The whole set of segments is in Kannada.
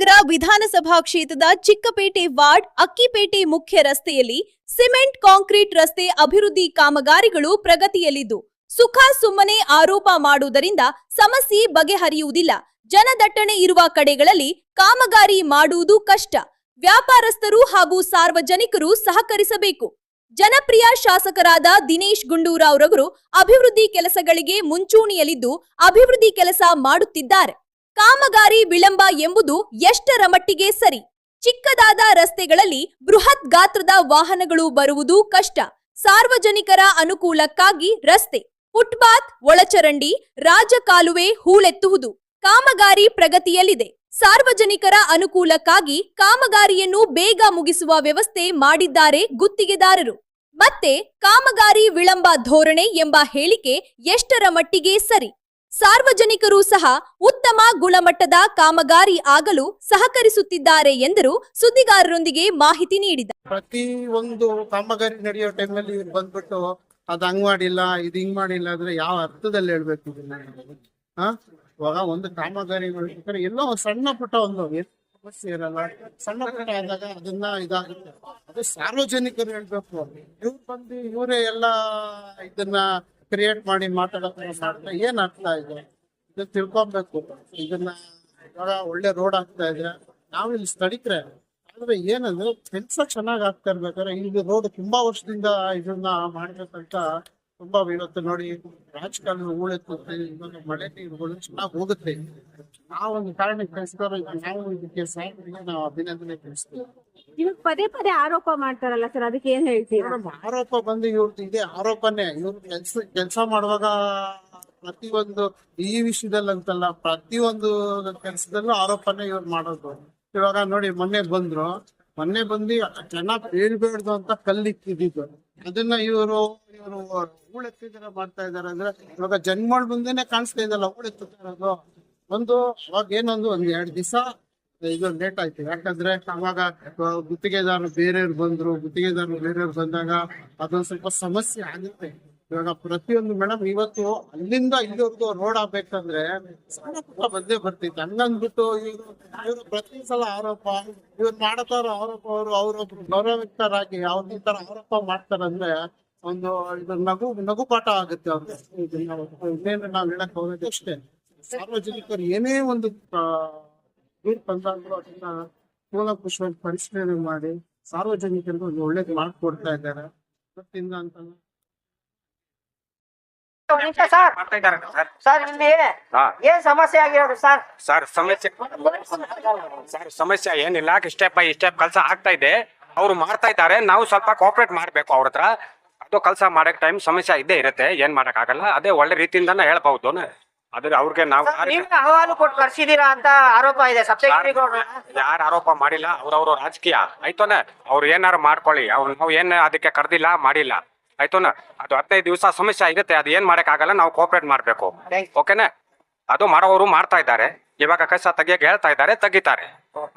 ನಗರ ವಿಧಾನಸಭಾ ಕ್ಷೇತ್ರದ ಚಿಕ್ಕಪೇಟೆ ವಾರ್ಡ್ ಅಕ್ಕಿಪೇಟೆ ಮುಖ್ಯ ರಸ್ತೆಯಲ್ಲಿ ಸಿಮೆಂಟ್ ಕಾಂಕ್ರೀಟ್ ರಸ್ತೆ ಅಭಿವೃದ್ಧಿ ಕಾಮಗಾರಿಗಳು ಪ್ರಗತಿಯಲ್ಲಿದ್ದು ಸುಖ ಸುಮ್ಮನೆ ಆರೋಪ ಮಾಡುವುದರಿಂದ ಸಮಸ್ಯೆ ಬಗೆಹರಿಯುವುದಿಲ್ಲ. ಜನದಟ್ಟಣೆ ಇರುವ ಕಡೆಗಳಲ್ಲಿ ಕಾಮಗಾರಿ ಮಾಡುವುದು ಕಷ್ಟ. ವ್ಯಾಪಾರಸ್ಥರು ಹಾಗೂ ಸಾರ್ವಜನಿಕರು ಸಹಕರಿಸಬೇಕು. ಜನಪ್ರಿಯ ಶಾಸಕರಾದ ದಿನೇಶ್ ಗುಂಡೂರಾವ್ ರವರು ಅಭಿವೃದ್ಧಿ ಕೆಲಸಗಳಿಗೆ ಮುಂಚೂಣಿಯಲ್ಲಿದ್ದು ಅಭಿವೃದ್ಧಿ ಕೆಲಸ ಮಾಡುತ್ತಿದ್ದಾರೆ. ಕಾಮಗಾರಿ ವಿಳಂಬ ಎಂಬುದು ಎಷ್ಟರ ಮಟ್ಟಿಗೆ ಸರಿ? ಚಿಕ್ಕದಾದ ರಸ್ತೆಗಳಲ್ಲಿ ಬೃಹತ್ ಗಾತ್ರದ ವಾಹನಗಳು ಬರುವುದು ಕಷ್ಟ. ಸಾರ್ವಜನಿಕರ ಅನುಕೂಲಕ್ಕಾಗಿ ರಸ್ತೆ, ಫುಟ್ಪಾತ್, ಒಳಚರಂಡಿ, ರಾಜಕಾಲುವೆ ಹೂಳೆತ್ತುವುದು ಕಾಮಗಾರಿ ಪ್ರಗತಿಯಲ್ಲಿದೆ. ಸಾರ್ವಜನಿಕರ ಅನುಕೂಲಕ್ಕಾಗಿ ಕಾಮಗಾರಿಯನ್ನು ಬೇಗ ಮುಗಿಸುವ ವ್ಯವಸ್ಥೆ ಮಾಡಿದ್ದಾರೆ ಗುತ್ತಿಗೆದಾರರು. ಮತ್ತೆ ಕಾಮಗಾರಿ ವಿಳಂಬ ಧೋರಣೆ ಎಂಬ ಹೇಳಿಕೆ ಎಷ್ಟರ ಮಟ್ಟಿಗೆ ಸರಿ? ಸಾರ್ವಜನಿಕರು ಸಹ ಉತ್ತಮ ಗುಣಮಟ್ಟದ ಕಾಮಗಾರಿ ಆಗಲು ಸಹಕರಿಸುತ್ತಿದ್ದಾರೆ ಎಂದರು. ಸುದ್ದಿಗಾರರೊಂದಿಗೆ ಮಾಹಿತಿ ನೀಡಿದ ಪ್ರತಿ ಒಂದು ಕಾಮಗಾರಿ ನಡೆಯೋ ಟೈಮಲ್ಲಿ ಇವ್ರು ಬಂದ್ಬಿಟ್ಟು ಅದ್ ಹಂಗ್ ಮಾಡಿಲ್ಲ, ಇದು ಹಿಂಗ್ ಮಾಡಿಲ್ಲ ಅಂದ್ರೆ ಯಾವ ಅರ್ಥದಲ್ಲಿ ಹೇಳ್ಬೇಕು ಇದನ್ನ? ಇವಾಗ ಒಂದು ಕಾಮಗಾರಿ ಮಾಡ್ಬೇಕಾದ್ರೆ ಎಲ್ಲೋ ಸಣ್ಣ ಪುಟ್ಟ ಒಂದು ಸಮಸ್ಯೆ ಇರಲ್ಲ, ಸಣ್ಣ ಪುಟ್ಟ ಆದಾಗ ಅದನ್ನ ಇದಾಗುತ್ತೆ. ಅದು ಸಾರ್ವಜನಿಕರು ಹೇಳ್ಬೇಕು. ಇವ್ರು ಬಂದು ಇವರೇ ಎಲ್ಲ ಇದನ್ನ ಕ್ರಿಯೇಟ್ ಮಾಡಿ ಮಾತಾಡೋಕೆ ಮಾಡ್ತಾ ಏನ್ ಅರ್ಥ ಇದೆ? ಇದನ್ನ ತಿಳ್ಕೊಬೇಕು. ಇದನ್ನ ಇವಾಗ ಒಳ್ಳೆ ರೋಡ್ ಆಗ್ತಾ ಇದೆ, ನಾವು ಇಲ್ಲಿ ಸ್ಥಳೀಕರೇ. ಆದ್ರೆ ಏನಂದ್ರೆ ಕೆಲಸ ಚೆನ್ನಾಗ್ ಆಗ್ತಾ ಇರ್ಬೇಕಾದ್ರೆ ಇಲ್ಲಿ ರೋಡ್ ತುಂಬಾ ವರ್ಷದಿಂದ ಇದನ್ನ ಮಾಡ್ಬೇಕಂತ ತುಂಬಾ ಇವತ್ತು ನೋಡಿ ರಾಜಕಾರಣ ಹೂಳೆತ್ತುತ್ತೆ. ಇವಾಗ ಮಳೆ ನೀರುಗಳು ಚೆನ್ನಾಗಿ ಹೋಗುತ್ತೆ. ನಾವೊಂದು ಕಾರಣಕ್ಕೆ ಕಳಿಸ್ತಾರೆ, ನಾವು ಇದಕ್ಕೆ ಸಾಹಿತ್ಯ ನಾವು ಅಭಿನಂದನೆ ತಿಳಿಸ್ತೀವಿ. ಇವಾಗ ಪದೇ ಪದೇ ಆರೋಪ ಮಾಡ್ತಾರಲ್ಲ ಸರ್, ಅದಕ್ಕೆ ಏನ್ ಹೇಳ್ತೀರಾ? ಆರೋಪ ಬಂದು ಇವ್ರದ್ದು ಇದೆ ಆರೋಪನೇ. ಇವ್ರು ಕೆಲಸ ಮಾಡುವಾಗ ಪ್ರತಿಯೊಂದು ಈ ವಿಷಯದಲ್ಲಿ ಅಂತಲ್ಲ, ಪ್ರತಿಯೊಂದು ಕೆಲಸದಲ್ಲೂ ಆರೋಪನೇ ಇವ್ರು ಮಾಡೋದು. ಇವಾಗ ನೋಡಿ ಮೊನ್ನೆ ಬಂದು ಜನ ಬೀಳ್ಬೇಡ್ದು ಅಂತ ಕಲ್ಲಿಕ್ಕಿದ್ದು, ಅದನ್ನ ಇವರು ಹೂಳೆತ್ತಿದಾರ ಮಾಡ್ತಾ ಇದಾರೆ. ಅಂದ್ರೆ ಇವಾಗ ಜನ್ಮಳ್ ಮುಂದೆನೆ ಕಾಣಿಸ್ತಾ ಇದಲ್ಲ ಹೂಳೆತ್ತುತ್ತಾ ಇರೋದು. ಅವಾಗ ಏನೊಂದು 2 ದಿವಸ ಇದು ಲೇಟ್ ಆಯ್ತು. ಯಾಕಂದ್ರೆ ಅವಾಗ ಗುತ್ತಿಗೆದಾರರು ಬೇರೆಯವ್ರು ಬಂದಾಗ ಅದೊಂದ್ ಸ್ವಲ್ಪ ಸಮಸ್ಯೆ ಆಗುತ್ತೆ. ಇವಾಗ ಪ್ರತಿಯೊಂದು ಮೇಡಮ್ ಇವತ್ತು ಅಲ್ಲಿಂದ ಇಲ್ಲಿವರೆಗೂ ರೋಡ್ ಆಗ್ಬೇಕಂದ್ರೆ ಸಣ್ಣ ಪುಟ್ಟ ಬಂದೇ ಬರ್ತೈತೆ. ಹಂಗಂದ್ಬಿಟ್ಟು ಇವರು ಪ್ರತಿ ಸಲ ಆರೋಪ, ಇವ್ರು ಮಾಡತಾರ ಆರೋಪ, ಅವ್ರೊಬ್ರು ಗೌರವಿತರಾಗಿ ಅವ್ರ ಈ ತರ ಆರೋಪ ಮಾಡ್ತಾರಂದ್ರೆ ಒಂದು ಇದು ನಗು ಪಾಠ ಆಗುತ್ತೆ ಅವ್ರಿಗೆ. ಇನ್ನೇನು ನಾವ್ ಹೇಳಕ್ ಹೋಗೋದು ಅಷ್ಟೇ. ಸಾರ್ವಜನಿಕರು ಏನೇ ಒಂದು ನೀರು ತಂದಾದ್ರು ಅದನ್ನ ಕೂಲಂಕುಷವಾಗಿ ಪರಿಶೀಲನೆ ಮಾಡಿ ಸಾರ್ವಜನಿಕರಿಗೆ ಒಂದು ಒಳ್ಳೇದು ಮಾಡ್ಕೊಡ್ತಾ ಇದ್ದಾರೆ. ಇವತ್ತಿಂದ ಅಂತಲ್ಲ ಸರ್ ಇಲ್ಲಿ ಏನ್ ಸಮಸ್ಯೆ ಆಗಿರೋದು ಸರ್? ಸರ್ ಸಮಸ್ಯೆ ಏನಿಲ್ಲ, ಸ್ಟೆಪ್ ಬೈ ಸ್ಟೆಪ್ ಕೆಲಸ ಆಗ್ತಾ ಇದೆ. ಅವ್ರು ಮಾಡ್ತಾ ಇದ್ದಾರೆ, ನಾವು ಸ್ವಲ್ಪ ಕೋಆಪರೇಟ್ ಮಾಡ್ಬೇಕು ಅವ್ರ ಹತ್ರ. ಅದು ಕೆಲಸ ಮಾಡಕ್ ಟೈಮ್ ಸಮಸ್ಯೆ ಇದ್ದೇ ಇರುತ್ತೆ, ಏನ್ ಮಾಡಕ್ ಆಗಲ್ಲ. ಅದೇ ಒಳ್ಳೆ ರೀತಿಯಿಂದ ಹೇಳ್ಬಹುದು. ಆದ್ರೆ ಅವ್ರಿಗೆ ನಾವು ಅಹವಾಲು ಕೊಟ್ಟು ಕರ್ಸಿದೀರಾ ಅಂತ ಆರೋಪ ಇದೆ. ಯಾರು ಆರೋಪ ಮಾಡಿಲ್ಲ, ಅವ್ರವ್ರ ರಾಜಕೀಯ ಆಯ್ತೋನ. ಅವ್ರು ಏನಾರು ಮಾಡ್ಕೊಳ್ಳಿ, ನಾವು ಏನ್ ಅದಕ್ಕೆ ಕರ್ದಿಲ್ಲ ಮಾಡಿಲ್ಲ ಆಯ್ತೋನ. ಅದು 15 ದಿವಸ ಸಮಸ್ಯೆ ಇರುತ್ತೆ, ಅದು ಏನ್ ಮಾಡಕ್ ಆಗಲ್ಲ. ನಾವು ಕೋಆಪರೇಟ್ ಮಾಡ್ಬೇಕು, ಓಕೆನಾ? ಅದು ಮಾಡೋರು ಮಾಡ್ತಾ ಇದ್ದಾರೆ. ಇವಾಗ ಕಸ ತೆಗಿಯಕ್ಕೆ ಹೇಳ್ತಾ ಇದ್ದಾರೆ, ತೆಗಿತಾರೆ,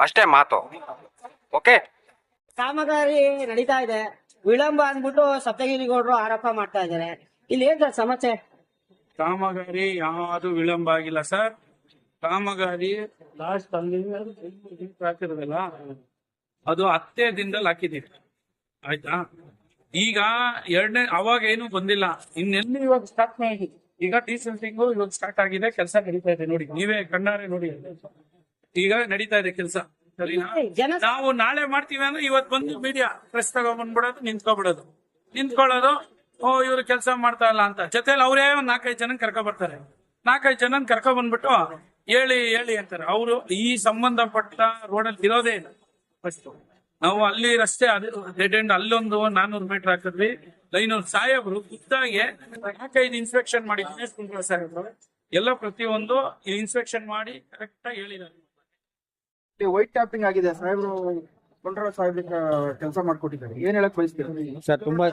ಅಷ್ಟೇ ಮಾತು. ಓಕೆ, ಕಾಮಗಾರಿ ನಡೀತಾ ಇದೆ, ವಿಳಂಬ ಅಂದ್ಬಿಟ್ಟು ಸಪ್ತಗಿರಿಗೌಡರು ಆರೋಪ ಮಾಡ್ತಾ ಇದ್ದಾರೆ. ಇಲ್ಲಿ ಏನ್ ಸರ್ ಸಮಸ್ಯೆ? ಕಾಮಗಾರಿ ಯಾವುದು ವಿಳಂಬ ಆಗಿಲ್ಲ ಸರ್. ಕಾಮಗಾರಿ ಲಾಸ್ಟ್ ಅಲ್ಲಿ ಹಾಕಿರೋದಲ್ಲ, ಅದು 10 ದಿನದಲ್ಲಿ ಹಾಕಿದೀವಿ, ಆಯ್ತಾ? ಈಗ ಅವಾಗ ಏನು ಬಂದಿಲ್ಲ, ಇನ್ನೆಲ್ಲಿ ಇವಾಗ ಸ್ಟಾರ್ಟ್ ಆಗಿದೆ. ಈಗ ಡೀಸೆಲ್ಟಿಂಗು ಇವಾಗ ಸ್ಟಾರ್ಟ್ ಆಗಿದೆ, ಕೆಲಸ ನಡೀತಾ ಇದೆ. ನೋಡಿ, ನೀವೇ ಕಣ್ಣಾರೆ ನೋಡಿ, ಈಗ ನಡೀತಾ ಇದೆ ಕೆಲಸ. ಸರಿನಾ? ನಾವು ನಾಳೆ ಮಾಡ್ತೀವಿ ಅಂದ್ರೆ ಇವತ್ತು ಬಂದು ಮೀಡಿಯಾ ಪ್ರೆಸ್ ತಗೊಂಡ್ಬಂದ್ಬಿಡೋದು, ನಿಂತ್ಕೊಳ್ಳೋದು. ಇವ್ರು ಕೆಲಸ ಮಾಡ್ತಾ ಇಲ್ಲ ಅಂತ. ಜೊತೆಲಿ ಅವರೇ ಒಂದ್ 4-5 ಜನ ಕರ್ಕೊಂಡ್ಬರ್ತಾರೆ. 4-5 ಜನ ಕರ್ಕೊಂಡ್ಬಂದ್ಬಿಟ್ಟು ಹೇಳಿ ಅಂತಾರೆ. ಅವರು ಈ ಸಂಬಂಧಪಟ್ಟ ರೋಡಲ್ಲಿ ಇರೋದೇ ಇಲ್ಲ. ಫಸ್ಟ್ ನಾವು ಅಲ್ಲಿ ರಸ್ತೆ ಡೆಡ್ ಎಂಡ್ ಅಲ್ಲೊಂದು 400 ಮೀಟರ್ ಹಾಕಿದ್ವಿ. ಲೈನವ್ರು ಸಾಹೇಬ್ರು ಖುದ್ದಾಗೆ 4-5 ಇನ್ಸ್ಪೆಕ್ಷನ್ ಮಾಡಿ, ದಿನೇಶ್ ಗುಂಡೂರಾವ್ ಸಾಹೇಬ್ರು ಎಲ್ಲ ಪ್ರತಿಯೊಂದು ಇನ್ಸ್ಪೆಕ್ಷನ್ ಮಾಡಿ ಕರೆಕ್ಟ್ ಆಗಿ ಹೇಳಿದ್ದಾರೆ. ವೈಟ್ ಟ್ಯಾಪಿಂಗ್ ಆಗಿದೆ, ಸಾಹೇಬ್ರು ಗುಂಡೂರಾವ್ ಸಾಹೇಬ್ರಿಗೆ ಕೆಲಸ ಮಾಡ್ಕೊಟ್ಟಿದ್ದಾರೆ. ಏನ್ ಹೇಳಕ್ ಬಯಸ್ತೀರಾ ಸರ್? ತುಂಬಾ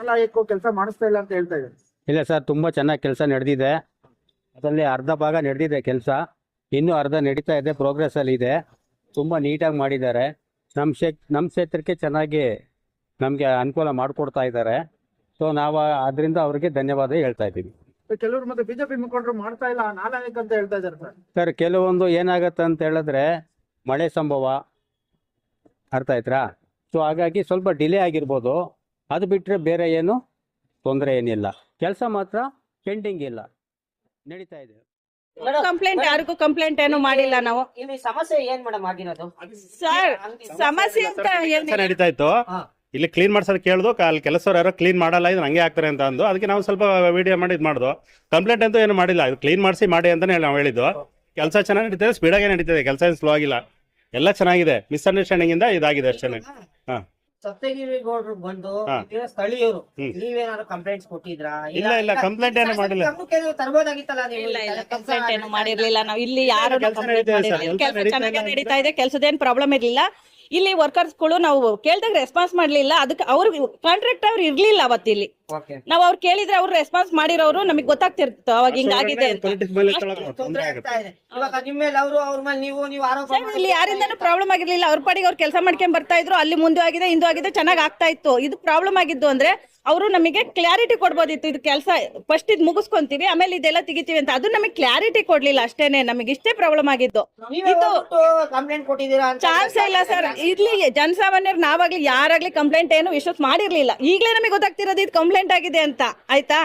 ಕೆಲಸ ಮಾಡಿಸ್ತಾ ಇಲ್ಲ ಅಂತ ಹೇಳ್ತಾ ಇದ್ದಾರೆ. ಇಲ್ಲ ಸರ್, ತುಂಬಾ ಚೆನ್ನಾಗಿ ಕೆಲಸ ನಡೆದಿದೆ. ಅದರಲ್ಲಿ ಅರ್ಧ ಭಾಗ ನಡೆದಿದೆ ಕೆಲಸ, ಇನ್ನೂ ಅರ್ಧ ನಡೀತಾ ಇದೆ, ಪ್ರೋಗ್ರೆಸ್ ಅಲ್ಲಿ ಇದೆ. ತುಂಬಾ ನೀಟಾಗಿ ಮಾಡಿದ್ದಾರೆ. ನಮ್ಮ ಕ್ಷೇತ್ರಕ್ಕೆ ಚೆನ್ನಾಗಿ ನಮಗೆ ಅನುಕೂಲ ಮಾಡಿಕೊಡ್ತಾ ಇದ್ದಾರೆ. ಸೊ ನಾವು ಅದರಿಂದ ಅವರಿಗೆ ಧನ್ಯವಾದ ಹೇಳ್ತಾ ಇದ್ದೀವಿ. ಕೆಲವರು ಮತ್ತೆ ಬಿಜೆಪಿ ಮುಖಂಡರು ಮಾಡ್ತಾ ಇಲ್ಲ, ನಾಲಾಯಕ್ ಅಂತ ಹೇಳ್ತಾ ಇದ್ದಾರೆ ಸರ್. ಕೆಲವೊಂದು ಏನಾಗತ್ತೆ ಅಂತ ಹೇಳಿದ್ರೆ ಮಳೆ ಸಂಭವ, ಅರ್ಥ ಆಯ್ತಾ? ಸೊ ಹಾಗಾಗಿ ಸ್ವಲ್ಪ ಡಿಲೇ ಆಗಿರ್ಬೋದು. ಅದು ಬಿಟ್ಟರೆ ಬೇರೆ ಏನು ತೊಂದರೆ ಏನಿಲ್ಲ. ಕೆಲಸ ಮಾತ್ರ ಪೆಂಡಿಂಗ್ ಇಲ್ಲ, ನಡೀತಾ ಇದೆ. ಕಂಪ್ಲೇಂಟ್ ಯಾರಿಗೂ ಕಂಪ್ಲೇಂಟ್ ಏನು ಮಾಡಿಲ್ಲ ನಾವು. ಇಲ್ಲಿ ಸಮಸ್ಯೆ ಏನ್ ಮೇಡಮ್ ಆಗಿರೋದು? ಸರ್ ಸಮಸ್ಯೆ ಅಂತ ಕೆಲಸ ನಡೀತಾ ಇತ್ತು. ಇಲ್ಲಿ ಕ್ಲೀನ್ ಮಾಡ್ಸೋದು ಕೇಳ್ದು, ಅಲ್ಲಿ ಕೆಲಸವ್ರು ಯಾರೋ ಕ್ಲೀನ್ ಮಾಡಲ್ಲ, ಇದು ಹಂಗೆ ಆಗ್ತಾರೆ ಅಂತ ಅಂದು ಅದಕ್ಕೆ ನಾವು ಸ್ವಲ್ಪ ವಿಡಿಯೋ ಮಾಡಿ ಇದು ಮಾಡ್ದು. ಕಂಪ್ಲೇಂಟ್ ಅಂತೂ ಏನು ಮಾಡಿಲ್ಲ, ಇದು ಕ್ಲೀನ್ ಮಾಡಿ ಅಂತಾನೆ ನಾವು ಹೇಳಿದ್ದು. ಕೆಲಸ ಚೆನ್ನಾಗಿ ನಡೀತದೆ, ಸ್ಪೀಡಾಗೆ ನಡೀತದೆ, ಕೆಲಸ ಏನು ಸ್ಲೋ ಆಗಿಲ್ಲ, ಎಲ್ಲ ಚೆನ್ನಾಗಿದೆ. ಮಿಸ್ಅಂಡರ್ಸ್ಟ್ಯಾಂಡಿಂಗ್ ಇಂದ ಇದಾಗಿದೆ ಅಷ್ಟೇ. ಸಪ್ತಗಿರಿ ಗೌಡ್ರು ಬಂದು ಇಲ್ಲಿರೋ ಸ್ಥಳೀಯರು ನೀವೇನಾದ್ರು ಕಂಪ್ಲೇಂಟ್ಸ್ ಕೊಟ್ಟಿದ್ರಾ? ಇಲ್ಲ ಕಂಪ್ಲೇಂಟ್ ಏನು ಮಾಡಿಲ್ಲ. ತರ್ಬೋದಾಗಿತ್ತಲ್ಲ ನೀವು. ಇಲ್ಲ ಕಂಪ್ಲೇಂಟ್ ಏನು ಮಾಡಿರ್ಲಿಲ್ಲ ನಾವು. ಇಲ್ಲಿ ಯಾರು ಕೆಲ್ಸ ನಡೀತಾ ಇದೆ ಸರ್, ಕೆಲಸ ಚೆನ್ನಾಗಿ ನಡೀತಾ ಇದೆ, ಕೆಲಸದೇನ್ ಪ್ರಾಬ್ಲಮ್ ಇರ್ಲಿಲ್ಲ. ಇಲ್ಲಿ ವರ್ಕರ್ಸ್ಗಳು ನಾವು ಕೇಳಿದಾಗ ರೆಸ್ಪಾನ್ಸ್ ಮಾಡ್ಲಿಲ್ಲ. ಅದಕ್ಕೆ ಅವ್ರು ಕಾಂಟ್ರಾಕ್ಟ್ ಅವ್ರು ಇರ್ಲಿಲ್ಲ ಅವತ್ತಿಲ್ಲಿ. ನಾವು ಅವ್ರು ಕೇಳಿದ್ರೆ ಅವ್ರು ರೆಸ್ಪಾನ್ಸ್ ಮಾಡಿರೋರು ನಮಗೆ ಗೊತ್ತಾಗ್ತಿರ್ತು ಅವಾಗ ಹಿಂಗಾಗಿದೆ ಅಂತ. ತೊಂದ್ರೆ ಆಗ್ತಾ ಇದೆ. ಇವಾಗ ನಿಮ್ಮ ಮೇಲೆ ಅವರು, ಅವ್ರ ಮೇಲೆ ನೀವು ಆರೋಪ ಇಲ್ಲಿ ಯಾರಿಂದನೂ ಪ್ರಾಬ್ಲಮ್ ಆಗಿರ್ಲಿಲ್ಲ. ಅವ್ರ ಪಾಡಿಗೆ ಅವ್ರು ಕೆಲಸ ಮಾಡ್ಕೊಂಡ್ ಬರ್ತಾ ಇದ್ರು. ಅಲ್ಲಿ ಮುಂದೆ ಆಗಿದೆ, ಹಿಂದೂ ಆಗಿದೆ, ಚೆನ್ನಾಗ್ ಆಗ್ತಾ ಇತ್ತು. ಇದು ಪ್ರಾಬ್ಲಮ್ ಆಗಿದ್ದು ಅಂದ್ರೆ ಅವರು ನಮಗೆ ಕ್ಲಾರಿಟಿ ಕೊಡ್ಬೋದಿತ್ತು. ಇದು ಕೆಲಸ ಫಸ್ಟ್ ಇದು ಮುಗಿಸ್ಕೊಂತೀವಿ, ಆಮೇಲೆ ಇದೆಲ್ಲ ತೆಗಿತೀವಿ ಅಂತ. ಅದು ನಮಗೆ ಕ್ಲಾರಿಟಿ ಕೊಡ್ಲಿಲ್ಲ ಅಷ್ಟೇನೆ. ನಮಗೆ ಇಷ್ಟೇ ಪ್ರಾಬ್ಲಮ್ ಆಗಿದ್ದು. ಇದು ಕಂಪ್ಲೇಂಟ್ ಕೊಟ್ಟಿದ್ದೀರಾ ಅಂತ ಚಾನ್ಸ್ ಇಲ್ಲ ಸರ್. ಇಲ್ಲಿ ಜನಸಾಮಾನ್ಯರು ನಾವಾಗ್ಲಿ ಯಾರಾಗ್ಲಿ ಕಂಪ್ಲೇಂಟ್ ಏನು ವಿಶ್ವಾಸ ಮಾಡಿರ್ಲಿಲ್ಲ. ಈಗಲೇ ನಮಗೆ ಗೊತ್ತಾಗ್ತಿರೋದು ಇದು ಕಂಪ್ಲೇಂಟ್ ಆಗಿದೆ ಅಂತ. ಆಯ್ತಾ?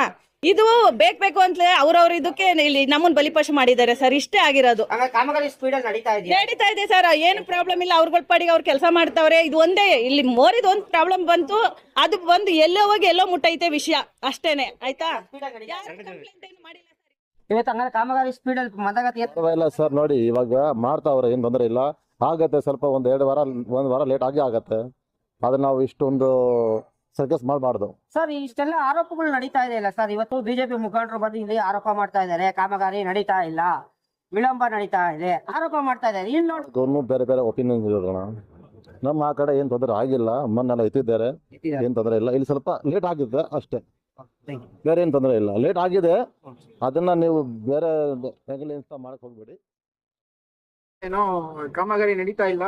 ಇದು ಬೇಕು ಅಂತಲೇ ಅವ್ರವ್ರ ಇದಕ್ಕೆ ಇಲ್ಲಿ ನಮ್ಮನ್ನ ಬಲಿಪಶು ಮಾಡಿದ್ದಾರೆ ಸರ್. ಇಷ್ಟೇ ಆಗಿರೋದು. ಕಾಮಗಾರಿ ಸ್ಪೀಡ್ ಅಲ್ಲಿ ನಡೀತಾ ಇದೆ ಸರ್, ಏನು ಪ್ರಾಬ್ಲಮ್ ಇಲ್ಲ. ಅವ್ರಗಳ ಪಾಡಿಗೆ ಅವ್ರು ಕೆಲಸ ಮಾಡ್ತಾವ್ರೆ. ಇದು ಒಂದೇ ಇಲ್ಲಿ ಮೋರಿದ ಒಂದು ಪ್ರಾಬ್ಲಮ್ ಬಂತು, ಅದು ಬಂದು ಎಲ್ಲೋ ಹೋಗಿ ಎಲ್ಲೋ ಮುಟ್ಟೈತೆ ವಿಷಯ ಅಷ್ಟೇನೆ. ಆಯ್ತಾ? ಇವತ್ತು ಹಂಗಾರೆ ಕಾಮಗಾರಿ ಸ್ಪೀಡ್ ಅಲ್ಲಿ ಮತಗತಿ ಇಲ್ಲ ಸರ್, ನೋಡಿ ಇವಾಗ ಮಾಡ್ತಾವ್ರೆ, ಏನ್ ತೊಂದರೆ ಇಲ್ಲ. ಆಗತ್ತೆ ಸ್ವಲ್ಪ ಒಂದ್ ವಾರ ಲೇಟ್ ಆಗತ್ತೆ. ಅದನ್ನ ನಾವು ಇಷ್ಟೊಂದು ಸರ್ಕಸ್ ಮಾಡಬಾರ್ದು ಸರ್. ಇಷ್ಟೆಲ್ಲ ಆರೋಪಗಳು ನಡೀತಾ ಇದೆ ಇಲ್ಲ ಸರ್? ಇವತ್ತು ಬಿಜೆಪಿ ಮುಖಂಡರು ಬಂದು ಇಲ್ಲಿ ಆರೋಪ ಮಾಡ್ತಾ ಇದ್ದಾರೆ, ಕಾಮಗಾರಿ ನಡೀತಾ ಇಲ್ಲ, ವಿಳಂಬ ನಡೀತಾ ಇದೆ, ಆರೋಪ ಮಾಡ್ತಾ ಇದ್ದಾರೆ. ಇಲ್ಲಿ ನೋಡಿ ಬೇರೆ ಬೇರೆ ಒಪಿನಿಯನ್ ಇರೋಣ. ನಮ್ಮ ಆ ಕಡೆ ಏನ್ ತೊಂದರೆ ಆಗಿಲ್ಲ, ಮೊನ್ನೆಲ್ಲ ಎತ್ತಿದ್ದಾರೆ, ಏನ್ ತೊಂದರೆ ಇಲ್ಲ. ಇಲ್ಲಿ ಸ್ವಲ್ಪ ಲೇಟ್ ಆಗಿದೆ ಅಷ್ಟೇ, ಬೇರೆ ಏನ್ ತೊಂದರೆ ಇಲ್ಲ. ಲೇಟ್ ಆಗಿದೆ, ಅದನ್ನ ನೀವು ಬೇರೆ ಮಾಡಕ್ ಹೋಗ್ಬೇಡಿ. ಏನೋ ಕಾಮಗಾರಿ ನಡೀತಾ ಇಲ್ಲ,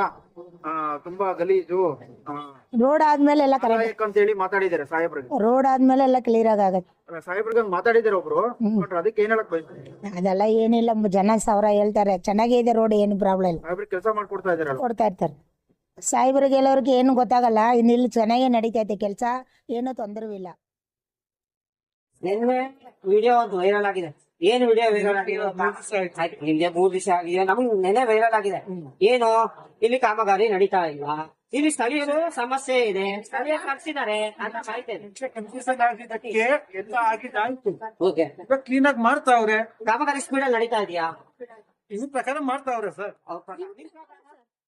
ತುಂಬಾ ಗಲೀಜು, ರೋಡ್ ಆದ್ಮೇಲೆ ಎಲ್ಲ ಅಂತ ಹೇಳಿ ಮಾತಾಡಿದ್ದಾರೆ ಸಾಹೇಬ್ರಿಗೆ. ರೋಡ್ ಆದ್ಮೇಲೆ ಎಲ್ಲ ಕ್ಲಿಯರ್ ಆಗತ್ತೆ. ಸಾಹೇಬ್ರಿಗೆ ಮಾತಾಡಿದ್ದಾರೆ ಒಬ್ರು, ಅದಕ್ಕೆ ಏನ್ ಹೇಳಕ್ ಬಯಸ್ತಾರೆ? ಅದೆಲ್ಲ ಏನಿಲ್ಲ, ಜನ ಸಾವಿರ ಹೇಳ್ತಾರೆ ಚೆನ್ನಾಗೇ ಇದೆ ರೋಡ್, ಏನು ಪ್ರಾಬ್ಲಮ್ ಇಲ್ಲ, ಸಾಹೇಬ್ರಿಗೆ ಕೆಲಸ ಮಾಡ್ಕೊಡ್ತಾ ಇದಾರಲ್ಲ. ಕೊಡ್ತಾ ಇರ್ತಾರೆ. ಸಾಹೇಬ್ರಿಗೆ ಎಲ್ಲವ್ರಿಗೆ ಏನು ಗೊತ್ತಾಗಲ್ಲ. ಇಲ್ಲಿ ಚೆನ್ನಾಗೇ ನಡೀತೈತೆ ಕೆಲಸ, ಏನೂ ತೊಂದರೆ ಇಲ್ಲ. ನಿನ್ನೆ ವಿಡಿಯೋ ಒಂದು ವೈರಲ್ ಆಗಿದೆ. ಏನು ವಿಡಿಯೋ ವೈರಲ್ ಆಗಿದೆ? ನಿಮ್ಗೆ 3 ದಿವಸ ಆಗಿದೆ, ನಮ್ಗೆ ನೆನೆ ವೈರಲ್ ಆಗಿದೆ. ಏನು ಇಲ್ಲಿ ಕಾಮಗಾರಿ ನಡೀತಾ ಇಲ್ಲ, ಇಲ್ಲಿ ಸ್ಥಳೀಯರು ಸಮಸ್ಯೆ ಇದೆ, ಸ್ಥಳೀಯರು ಕರ್ಸಿದ್ದಾರೆ ಅಂತ ಓಕೆ. ಕ್ಲೀನ್ ಆಗಿ ಮಾಡ್ತಾವ್ರೆ, ಕಾಮಗಾರಿ ಸ್ಪೀಡ್ ಅಲ್ಲಿ ನಡೀತಾ ಇದೆಯಾ? ಇದ್ರ ಪ್ರಕಾರ ಮಾಡ್ತಾವ್ರೆ ಸರ್.